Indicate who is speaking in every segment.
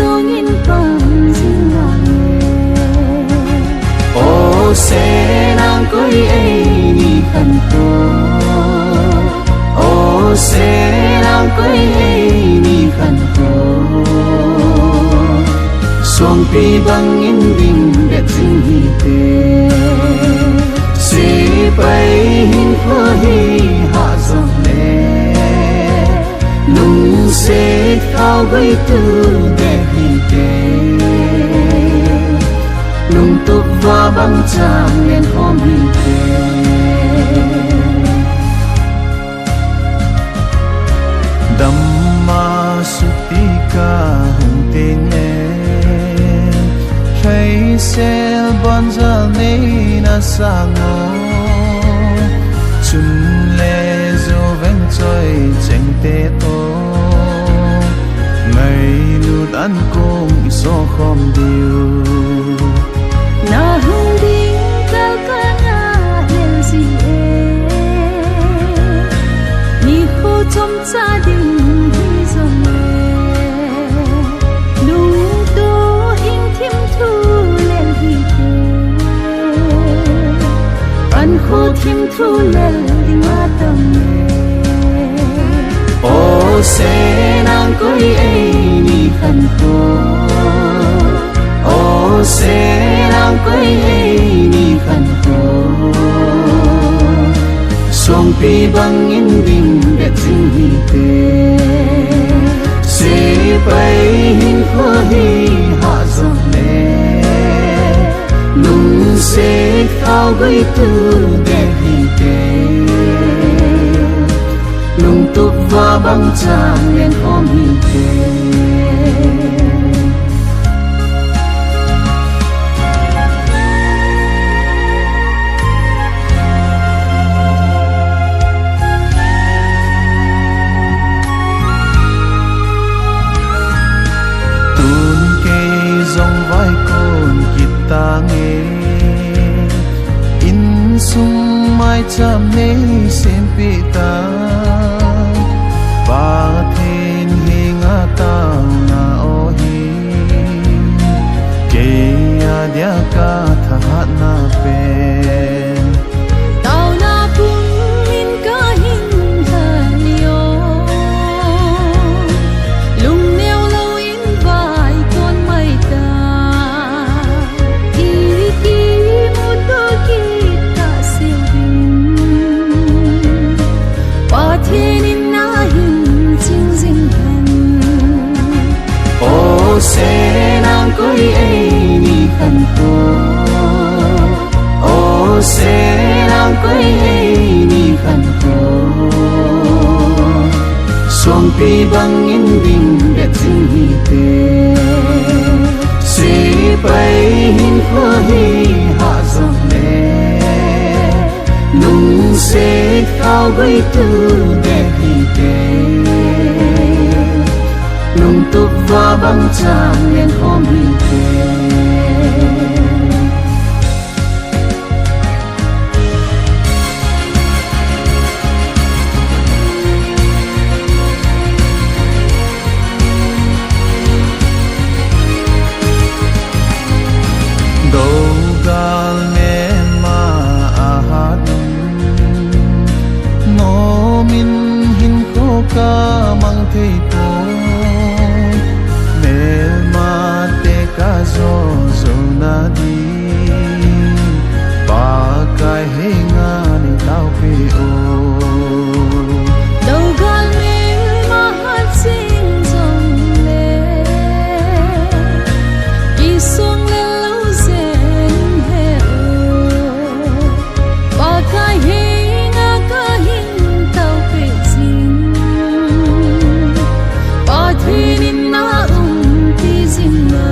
Speaker 1: song in pang ding
Speaker 2: ô sẽ nàng coi ai ni khăn cô ô sẽ nàng coi ai ni khăn cô song pi bang in ding bet sing hi te se pai hin kho hi ha zong le nung se khao gai tu de hi te nung tục và băng tràng lên hôm hi te
Speaker 3: Dhamma sutika hung ting e khai sel bon za nei na sango chun le zo ven choi cheng te to ngai lut an kong so khom diu
Speaker 1: na hung ding kal ka na lel si e ni ho chom cha ding hi zong le lung to in thim thu lel hi te an ho thim thu lel ding ma tam le
Speaker 2: ô sẽ nàng coi ai ni khăn cô ô sẽ nàng coi ai ni khăn cô song pi bang in ding bet sing hi te se pai hin kho hi ha zong le nung se khao gai tu de hi te nung tục và băng tràng lên hôm hi te
Speaker 3: ta nghe in sung mai cham nei sem pi ta ba thiên hi nga ta na o hi ke ya dia ka tha na pen
Speaker 1: tao na pun min ka hin ha lio lung neo lo in vai con mai ta
Speaker 2: sẽ nàng coi ai ni khăn cô ô sẽ nàng coi ai ni khăn cô song pi bang in ding bet sing hi te se pai hin kho hi ha zong le nung se khao gai tu de hi te nung tục và băng tràng lên hôm hi te
Speaker 3: đâu gal me ma a hat no min hin ko ka mang thei po zo zo na di ba kai he nga ni tao pe o
Speaker 1: đâu gal me ma hat sing zong le ki song le lo zen he o ba kai he nga ka hin tao pe sing ba thin in na ti sing na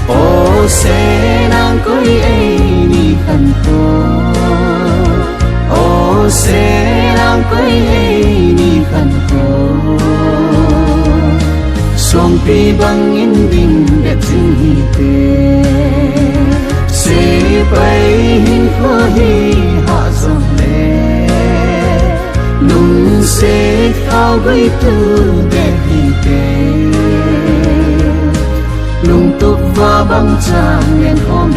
Speaker 2: ô sẽ nàng coi ai ni khăn cô ô sẽ nàng coi ai ni khăn cô song pi bang in ding bet sing hi te se pai hin kho hi ha zong le nung se khao gai tu de hi te băng tràng nên ôm